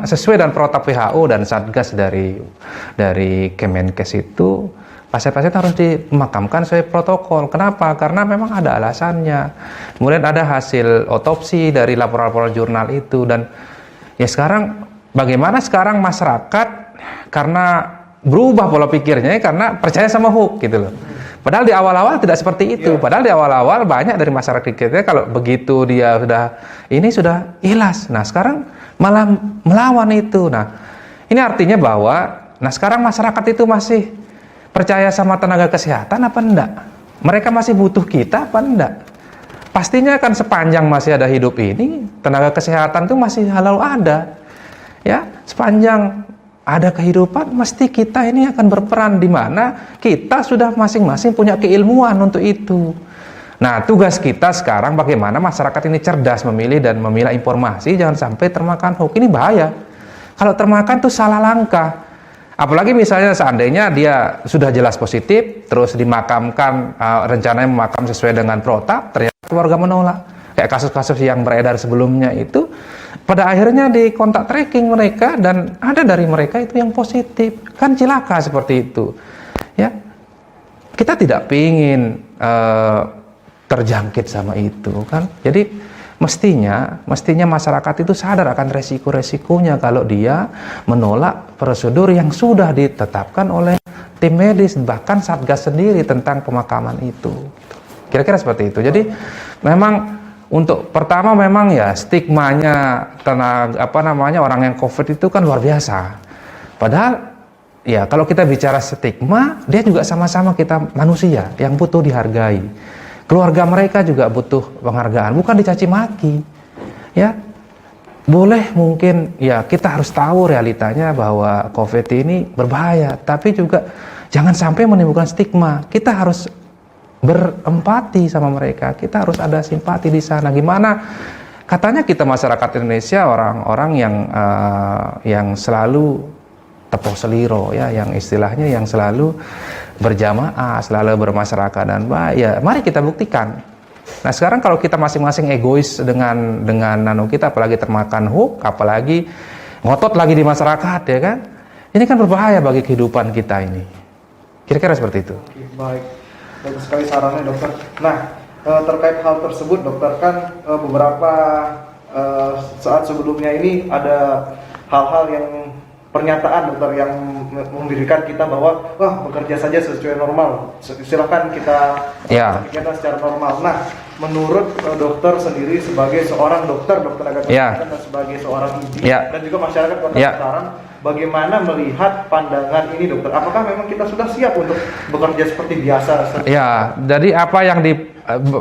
sesuai dengan protokol WHO dan Satgas dari Kemenkes itu, pasien-pasien harus dimakamkan sesuai protokol. Kenapa? Karena memang ada alasannya. Kemudian ada hasil otopsi dari laporan-laporan jurnal itu, dan ya sekarang bagaimana sekarang masyarakat karena berubah pola pikirnya karena percaya sama hoax gitu loh. Padahal di awal-awal tidak seperti itu. Padahal di awal-awal banyak dari masyarakat kita kalau begitu dia sudah ikhlas. Nah, sekarang malah melawan itu. Nah, ini artinya bahwa sekarang masyarakat itu masih percaya sama tenaga kesehatan apa enggak? Mereka masih butuh kita apa enggak? Pastinya kan sepanjang masih ada hidup ini, tenaga kesehatan itu masih selalu ada. Ya, sepanjang ada kehidupan, mesti kita ini akan berperan di mana kita sudah masing-masing punya keilmuan untuk itu. Nah, tugas kita sekarang bagaimana masyarakat ini cerdas memilih dan memilah informasi, jangan sampai termakan hoax. Ini bahaya. Kalau termakan tuh salah langkah. Apalagi misalnya seandainya dia sudah jelas positif, terus dimakamkan, rencananya memakam sesuai dengan protap, ternyata keluarga menolak. Kayak kasus-kasus yang beredar sebelumnya itu, pada akhirnya di kontak tracking mereka dan ada dari mereka itu yang positif. Kan cilaka seperti itu. Ya, kita tidak ingin terjangkit sama itu kan. Jadi mestinya masyarakat itu sadar akan resiko-resikonya kalau dia menolak prosedur yang sudah ditetapkan oleh tim medis, bahkan Satgas sendiri tentang pemakaman itu. Kira-kira seperti itu. Jadi memang untuk pertama memang ya stigmanya orang yang COVID itu kan luar biasa. Padahal ya kalau kita bicara stigma, dia juga sama-sama kita manusia yang butuh dihargai. Keluarga mereka juga butuh penghargaan, bukan dicaci maki. Ya. Boleh mungkin ya kita harus tahu realitanya bahwa COVID ini berbahaya, tapi juga jangan sampai menimbulkan stigma. Kita harus berempati sama mereka, kita harus ada simpati di sana. Gimana katanya kita masyarakat Indonesia orang-orang yang selalu tepok seliro ya, yang istilahnya yang selalu berjamaah, selalu bermasyarakat dan baik. Ya, mari kita buktikan. Nah, sekarang kalau kita masing-masing egois dengan kita, apalagi termakan hoax, apalagi ngotot lagi di masyarakat ya kan. Ini kan berbahaya bagi kehidupan kita ini. Kira-kira seperti itu. Oke, baik. Bagus sekali sarannya, Dokter. Nah, terkait hal tersebut, Dokter, kan beberapa saat sebelumnya ini ada hal-hal yang pernyataan, Dokter, yang memberikan kita bahwa bekerja saja sesuai normal. Silakan kita kegiatan secara normal. Nah, menurut Dokter sendiri sebagai seorang dokter tenaga kesehatan dan sebagai seorang ibu dan juga masyarakat Kota Mataram, bagaimana melihat pandangan ini, Dokter? Apakah memang kita sudah siap untuk bekerja seperti biasa? Ya, jadi apa yang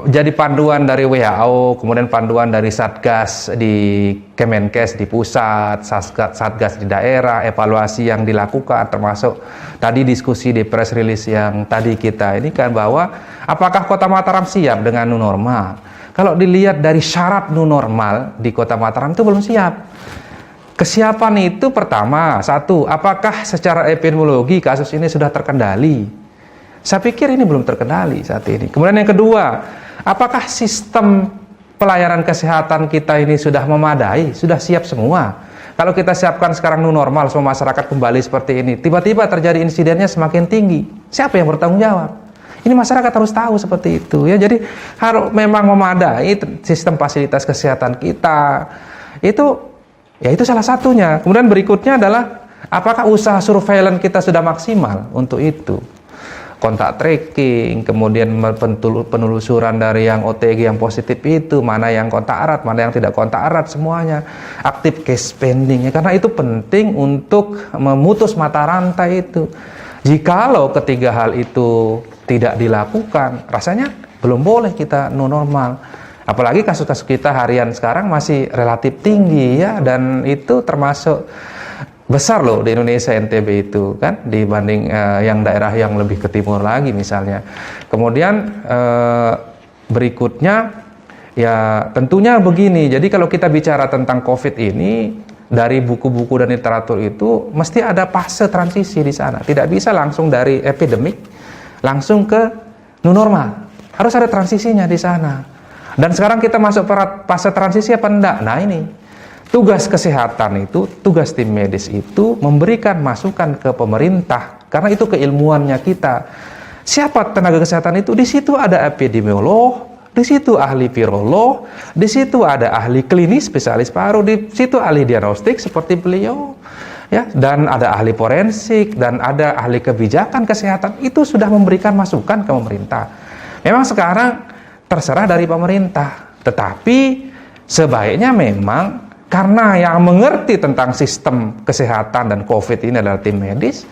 jadi panduan dari WHO, kemudian panduan dari Satgas di Kemenkes di pusat, Satgas di daerah, evaluasi yang dilakukan, termasuk tadi diskusi di press release yang tadi kita ini kan bahwa apakah Kota Mataram siap dengan new normal? Kalau dilihat dari syarat new normal di Kota Mataram itu belum siap. Kesiapan itu pertama, satu, apakah secara epidemiologi kasus ini sudah terkendali? Saya pikir ini belum terkendali saat ini. Kemudian yang kedua, apakah sistem pelayanan kesehatan kita ini sudah memadai, sudah siap semua? Kalau kita siapkan sekarang new normal, semua masyarakat kembali seperti ini, tiba-tiba terjadi insidennya semakin tinggi. Siapa yang bertanggung jawab? Ini masyarakat harus tahu seperti itu ya. Jadi harus memang memadai sistem fasilitas kesehatan kita. Itu salah satunya. Kemudian berikutnya adalah apakah usaha surveillance kita sudah maksimal untuk itu? kontak tracking, kemudian penelusuran dari yang OTG yang positif itu, mana yang kontak erat, mana yang tidak kontak erat, semuanya aktif case pending ya, karena itu penting untuk memutus mata rantai itu. Jikalau ketiga hal itu tidak dilakukan, rasanya belum boleh kita new normal. Apalagi kasus-kasus kita harian sekarang masih relatif tinggi ya, dan itu termasuk besar loh di Indonesia NTB itu kan, dibanding yang daerah yang lebih ke timur lagi misalnya. Kemudian berikutnya ya tentunya begini, jadi kalau kita bicara tentang COVID ini, dari buku-buku dan literatur itu mesti ada fase transisi di sana. Tidak bisa langsung dari epidemik langsung ke new normal. Harus ada transisinya di sana. Dan sekarang kita masuk fase transisi apa enggak? Nah ini tugas kesehatan itu, tugas tim medis itu memberikan masukan ke pemerintah, karena itu keilmuannya kita. Siapa tenaga kesehatan itu? Di situ ada epidemiolog, di situ ahli virolog, di situ ada ahli klinis spesialis paru, di situ ahli diagnostik seperti beliau, ya, dan ada ahli forensik, dan ada ahli kebijakan kesehatan. Itu sudah memberikan masukan ke pemerintah. Memang sekarang terserah dari pemerintah, tetapi sebaiknya memang karena yang mengerti tentang sistem kesehatan dan COVID ini adalah tim medis,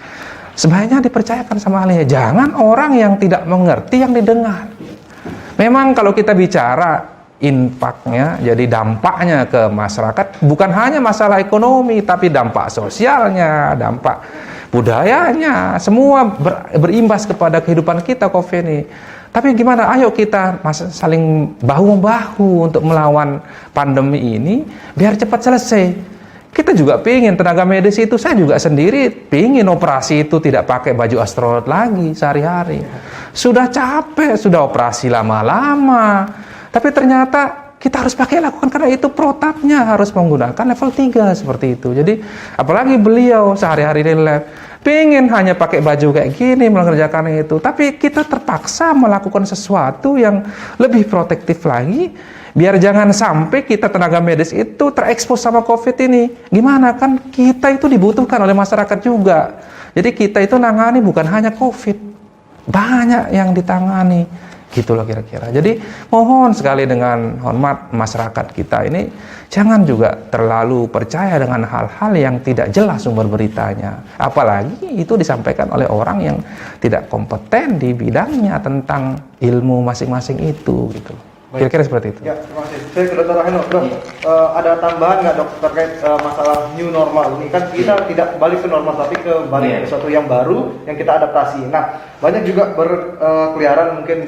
sebaiknya dipercayakan sama ahlinya. Jangan orang yang tidak mengerti yang didengar. Memang kalau kita bicara impaknya, jadi dampaknya ke masyarakat, bukan hanya masalah ekonomi, tapi dampak sosialnya, dampak budayanya, semua berimbas kepada kehidupan kita COVID ini. Tapi gimana? Ayo kita saling bahu-membahu untuk melawan pandemi ini biar cepat selesai. Kita juga pingin tenaga medis itu, saya juga sendiri pingin operasi itu tidak pakai baju astronot lagi sehari-hari. Sudah capek, sudah operasi lama-lama. Tapi ternyata kita harus lakukan karena itu protapnya harus menggunakan level 3 seperti itu. Jadi apalagi beliau sehari-hari di lab pengen hanya pakai baju kayak gini mengerjakan itu, tapi kita terpaksa melakukan sesuatu yang lebih protektif lagi biar jangan sampai kita tenaga medis itu terekspos sama COVID ini. Gimana, kan kita itu dibutuhkan oleh masyarakat juga. Jadi kita itu nangani bukan hanya COVID, banyak yang ditangani gitu loh kira-kira. Jadi mohon sekali dengan hormat masyarakat kita ini jangan juga terlalu percaya dengan hal-hal yang tidak jelas sumber beritanya. Apalagi itu disampaikan oleh orang yang tidak kompeten di bidangnya tentang ilmu masing-masing itu gitu. Kira-kira seperti itu. Ya, terima kasih. Saya ke Dr. Raheno, Dok. Ada tambahan nggak, Dok, terkait masalah new normal ini? Kan kita tidak balik ke normal, tapi balik ke sesuatu yang baru yang kita adaptasi. Nah, banyak juga berkeliaran mungkin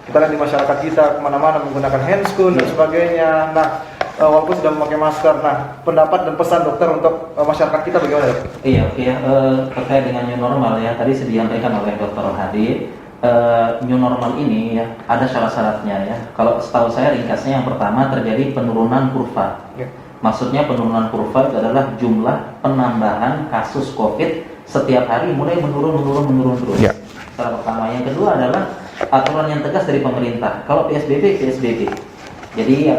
kita lihat di masyarakat kita kemana-mana menggunakan handscoon dan sebagainya. Nah, walaupun sudah memakai masker. Nah, pendapat dan pesan dokter untuk masyarakat kita bagaimana, Dok? Iya, oke. Terkait dengan new normal ya, tadi sudah disampaikan oleh Dr. Hadi. New normal ini ya ada syarat-syaratnya ya. Kalau setahu saya ringkasnya yang pertama terjadi penurunan kurva. Maksudnya penurunan kurva itu adalah jumlah penambahan kasus COVID setiap hari mulai menurun terus. Syarat pertama. Yang kedua adalah aturan yang tegas dari pemerintah. Kalau PSBB. Jadi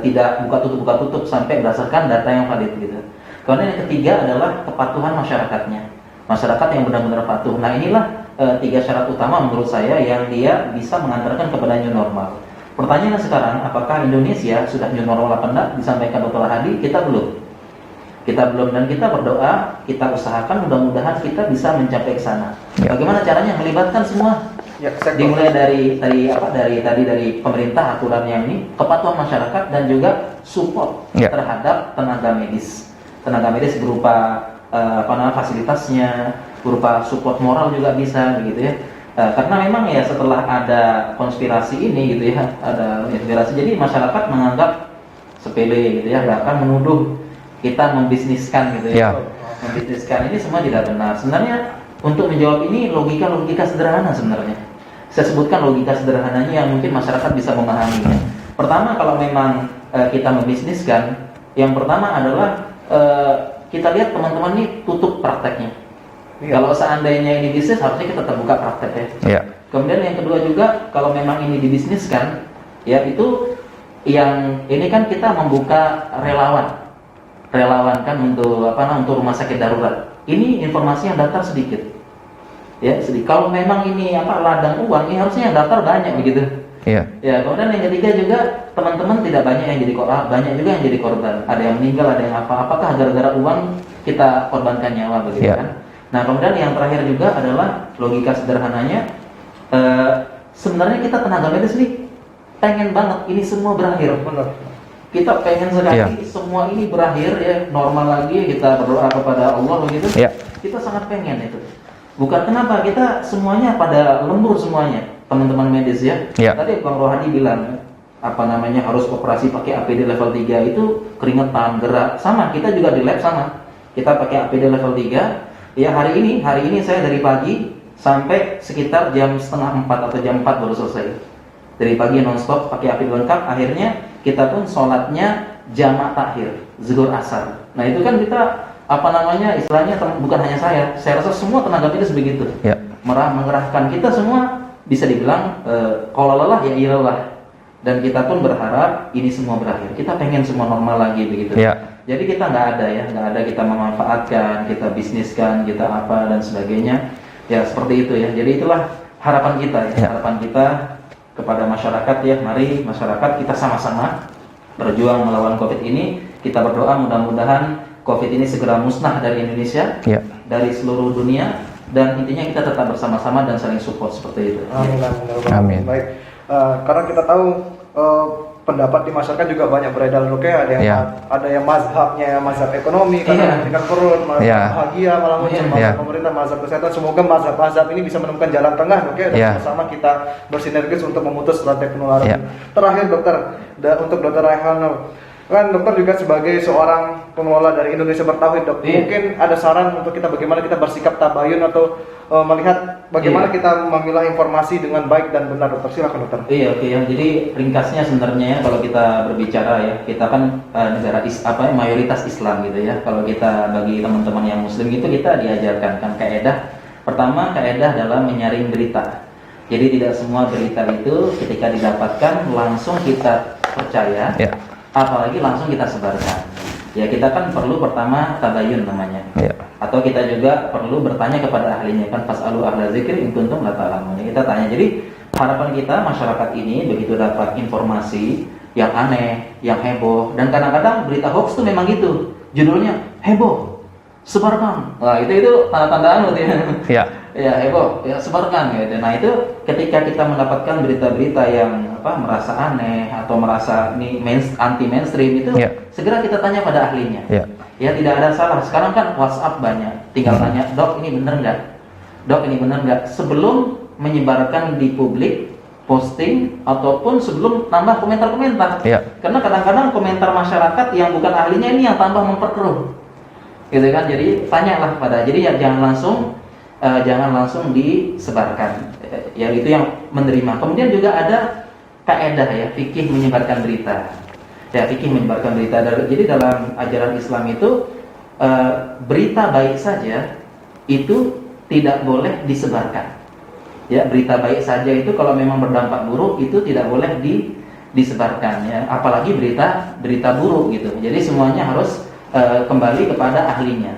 tidak buka tutup sampai berdasarkan data yang valid gitu. Kemudian yang ketiga adalah kepatuhan masyarakatnya. Masyarakat yang benar-benar patuh. Nah, inilah 3 syarat utama menurut saya yang dia bisa mengantarkan kepada new normal. Pertanyaannya sekarang, apakah Indonesia sudah new normal apa enggak? Disampaikan Dr. Hadi, kita belum, dan kita berdoa, kita usahakan mudah-mudahan kita bisa mencapai ke sana. Bagaimana caranya? Melibatkan semua. Dimulai dari pemerintah aturan yang ini, kepatuhan masyarakat dan juga support terhadap tenaga medis. Tenaga medis berupa fasilitasnya, berupa support moral juga bisa begitu ya. Karena memang ya setelah ada konspirasi ini gitu ya, ada konspirasi, jadi masyarakat menganggap sepele gitu ya, bahkan menuduh kita membisniskan gitu ya. Membisniskan ini semua tidak benar. Sebenarnya untuk menjawab ini logika sederhana sebenarnya. Saya sebutkan logika sederhananya yang mungkin masyarakat bisa memahaminya. Pertama, kalau memang kita membisniskan, yang pertama adalah kita lihat teman-teman ini tutup prakteknya. Kalau seandainya ini bisnis, harusnya kita terbuka praktek ya. Kemudian yang kedua juga, kalau memang ini dibisniskan, ya itu yang ini kan kita membuka relawan kan untuk rumah sakit darurat. Ini informasi yang daftar sedikit. Ya, sedih. Kalau memang ini ladang uang, ini harusnya yang daftar banyak begitu. Iya. Ya, kemudian yang ketiga juga teman-teman tidak banyak yang jadi korban, banyak juga yang jadi korban. Ada yang meninggal, ada yang apa. Apakah gara-gara uang kita korbankan nyawa begitu Iya. kan? Nah, kemudian yang terakhir juga adalah logika sederhananya. Sebenarnya kita tenaga medis nih pengen banget ini semua berakhir. Benar. Kita pengen sekali Iya. semua ini berakhir ya, normal lagi, kita berdoa kepada Allah begitu. Iya. Kita sangat pengen itu. Bukan kenapa kita semuanya pada lembur semuanya, teman-teman medis ya. Iya. Tadi Bang Rohadi bilang harus operasi pakai APD level 3 itu keringetan, gerak. Sama, kita juga di lab sama. Kita pakai APD level 3. Ya hari ini saya dari pagi sampai sekitar jam setengah 4 atau jam 4 baru selesai. Dari pagi nonstop pakai APD lengkap. Akhirnya kita pun sholatnya jamaah takhir, zuhur asar. Nah itu kan kita istilahnya bukan hanya saya rasa semua tenaga medis begitu. Ya. Mengerahkan kita semua bisa dibilang kalau lelah ya iya lelah. Dan kita pun berharap ini semua berakhir. Kita pengen semua normal lagi begitu. Ya. Jadi kita nggak ada kita memanfaatkan, kita bisniskan, kita apa dan sebagainya. Ya seperti itu ya. Jadi itulah harapan kita ya. Ya. Harapan kita kepada masyarakat ya. Mari masyarakat kita sama-sama berjuang melawan COVID ini. Kita berdoa mudah-mudahan COVID ini segera musnah dari Indonesia, Ya. dari seluruh dunia, dan intinya kita tetap bersama-sama dan saling support seperti itu. Amin. Ya. Amin. Baik. Karena kita tahu pendapat di masyarakat juga banyak beredar, oke, ada yang Iya. ada yang mazhabnya mazhab ekonomi, Iya. karena tingkat perut, mazhab Iya. bahagia, malah muncul Iya. mazhab Iya. pemerintah, mazhab kesehatan. Semoga mazhab-mazhab ini bisa menemukan jalan tengah, oke, dan Iya. bersama kita bersinergis untuk memutus rantai penularan. Iya. Terakhir dokter, untuk dokter Raihan, kan dokter juga sebagai seorang pengelola dari Indonesia Bertauhid, dok. Iya. Mungkin ada saran untuk kita bagaimana kita bersikap tabayun atau melihat bagaimana Iya. kita memilah informasi dengan baik dan benar, dokter. Silakan dokter. Iya, oke ya. Jadi ringkasnya sebenarnya ya, kalau kita berbicara ya, kita kan negara mayoritas Islam gitu ya. Kalau kita bagi teman-teman yang Muslim gitu, kita diajarkan kan kaedah. Pertama, kaedah dalam menyaring berita. Jadi tidak semua berita itu ketika didapatkan langsung kita percaya, Ya. apalagi langsung kita sebarkan. Ya kita kan perlu pertama tabayun namanya. Ya. Atau kita juga perlu bertanya kepada ahlinya kan fasalu ahla dzikri in kuntum la ta'lamun. Kita tanya. Jadi harapan kita masyarakat ini begitu dapat informasi yang aneh, yang heboh, dan kadang-kadang berita hoax tuh memang gitu. Judulnya heboh, sebarkan. Wah, itu tanda-tanda anu tuh ya. Ya. Ya heboh, ya sebarkan gitu. Nah itu ketika kita mendapatkan berita-berita yang merasa aneh atau merasa ini anti mainstream itu, Ya. segera kita tanya pada ahlinya. Ya. Ya tidak ada salah. Sekarang kan WhatsApp banyak. Tinggal tanya, dok ini bener nggak? Dok ini bener nggak? Sebelum menyebarkan di publik, posting ataupun sebelum tambah komentar-komentar. Ya. Karena kadang-kadang komentar masyarakat yang bukan ahlinya ini yang tambah memperkeruh, gitu kan? Jadi tanyalah pada. Jadi ya jangan langsung disebarkan. Ya itu yang menerima. Kemudian juga ada kaedah ya, fikih menyebarkan berita. Ya fikih menyebarkan berita. Jadi dalam ajaran Islam itu berita baik saja itu tidak boleh disebarkan. Ya berita baik saja itu kalau memang berdampak buruk itu tidak boleh disebarkan ya. Apalagi berita buruk gitu. Jadi semuanya harus kembali kepada ahlinya.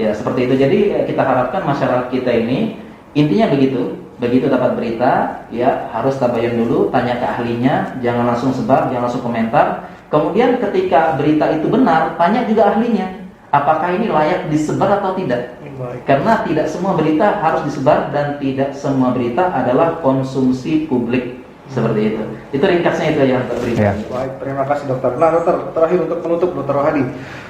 Ya seperti itu. Jadi kita harapkan masyarakat kita ini intinya begitu dapat berita ya harus tabayun dulu, tanya ke ahlinya, jangan langsung sebar, jangan langsung komentar. Kemudian ketika berita itu benar, tanya juga ahlinya, apakah ini layak disebar atau tidak. Baik. Karena tidak semua berita harus disebar dan tidak semua berita adalah konsumsi publik. Seperti itu. Itu ringkasnya itu yang berita. Ya. Baik, terima kasih dokter. Nah dokter, terakhir untuk penutup dokter Rohadi,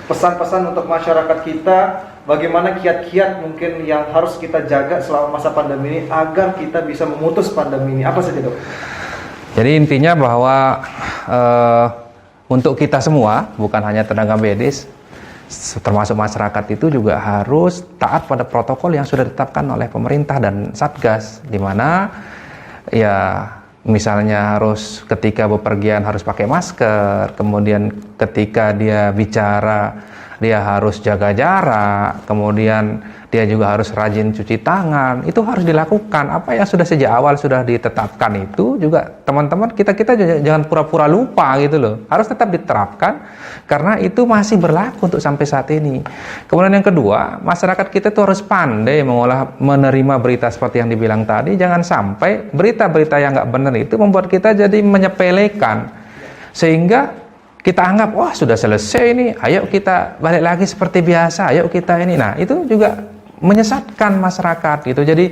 pesan-pesan untuk masyarakat kita, bagaimana kiat-kiat mungkin yang harus kita jaga selama masa pandemi ini agar kita bisa memutus pandemi ini, apa saja dok? Jadi intinya bahwa untuk kita semua, bukan hanya tenaga medis, termasuk masyarakat itu juga harus taat pada protokol yang sudah ditetapkan oleh pemerintah dan Satgas, di mana ya misalnya harus ketika bepergian harus pakai masker, kemudian ketika dia bicara dia harus jaga jarak, kemudian dia juga harus rajin cuci tangan. Itu harus dilakukan. Apa yang sudah sejak awal sudah ditetapkan itu juga teman-teman kita jangan pura-pura lupa gitu loh. Harus tetap diterapkan karena itu masih berlaku untuk sampai saat ini. Kemudian yang kedua, masyarakat kita tuh harus pandai menerima berita seperti yang dibilang tadi. Jangan sampai berita-berita yang nggak benar itu membuat kita jadi menyepelekan, sehingga kita anggap wah sudah selesai ini, ayo kita balik lagi seperti biasa, ayo kita ini. Nah itu juga menyesatkan masyarakat gitu. Jadi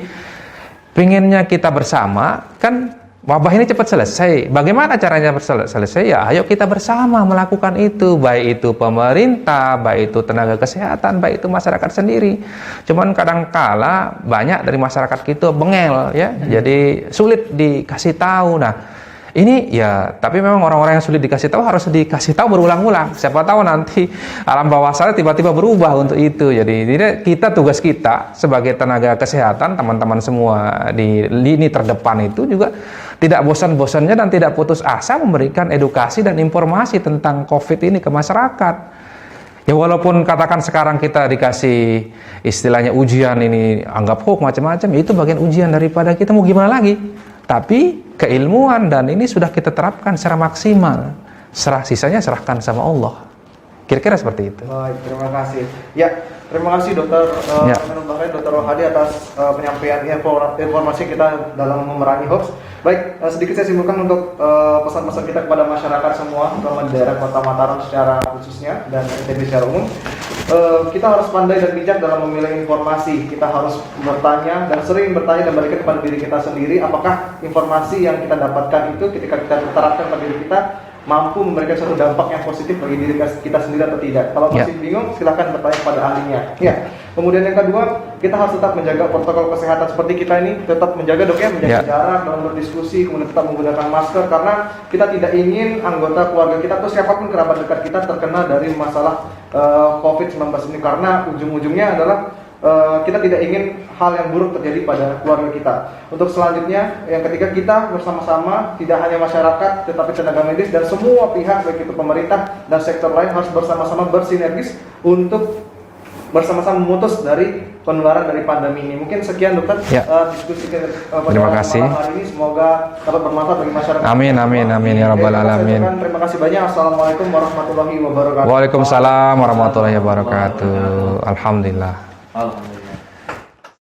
pinginnya kita bersama, kan wabah ini cepat selesai. Bagaimana caranya selesai? Ya ayo kita bersama melakukan itu, baik itu pemerintah, baik itu tenaga kesehatan, baik itu masyarakat sendiri. Cuman kadangkala banyak dari masyarakat kita bengel ya, jadi sulit dikasih tahu. Nah ini ya, tapi memang orang-orang yang sulit dikasih tahu harus dikasih tahu berulang-ulang. Siapa tahu nanti alam bawah sadar tiba-tiba berubah untuk itu. Jadi tugas kita sebagai tenaga kesehatan, teman-teman semua di lini terdepan itu juga tidak bosan-bosannya dan tidak putus asa memberikan edukasi dan informasi tentang COVID ini ke masyarakat. Ya walaupun katakan sekarang kita dikasih istilahnya ujian ini, anggap hoax macam-macam, itu bagian ujian daripada kita mau gimana lagi. Tapi keilmuan dan ini sudah kita terapkan secara maksimal. Sisanya serahkan sama Allah. Kira-kira seperti itu. Baik, terima kasih. Ya, terima kasih Dokter Dr. Rohadi atas penyampaian informasi kita dalam memerangi hoax. Baik, sedikit saya simpulkan untuk pesan-pesan kita kepada masyarakat semua, terutama di daerah Kota Mataram secara khususnya dan NTB secara umum. Kita harus pandai dan bijak dalam memilih informasi. Kita harus bertanya dan sering bertanya dan berikan kepada diri kita sendiri, apakah informasi yang kita dapatkan itu ketika kita terapkan pada diri kita mampu memberikan suatu dampak yang positif bagi diri kita sendiri atau tidak. Kalau masih bingung, silakan bertanya kepada ahlinya. Ya. Kemudian yang kedua, kita harus tetap menjaga protokol kesehatan seperti kita ini, tetap menjaga menjaga jarak dalam berdiskusi, kemudian tetap menggunakan masker karena kita tidak ingin anggota keluarga kita atau siapapun kerabat dekat kita terkena dari masalah COVID-19 ini, karena ujung-ujungnya adalah kita tidak ingin hal yang buruk terjadi pada keluarga kita. Untuk selanjutnya, yang ketiga, kita bersama-sama, tidak hanya masyarakat tetapi tenaga medis dan semua pihak baik itu pemerintah dan sektor lain harus bersama-sama bersinergis untuk bersama-sama memutus dari penularan dari pandemi ini. Mungkin sekian dokter diskusi pada terima kasih. malam hari ini, semoga dapat bermanfaat bagi masyarakat. Amin ya rabbal alamin. Terima kasih banyak. Assalamualaikum warahmatullahi wabarakatuh. Waalaikumsalam warahmatullahi wabarakatuh. Alhamdulillah.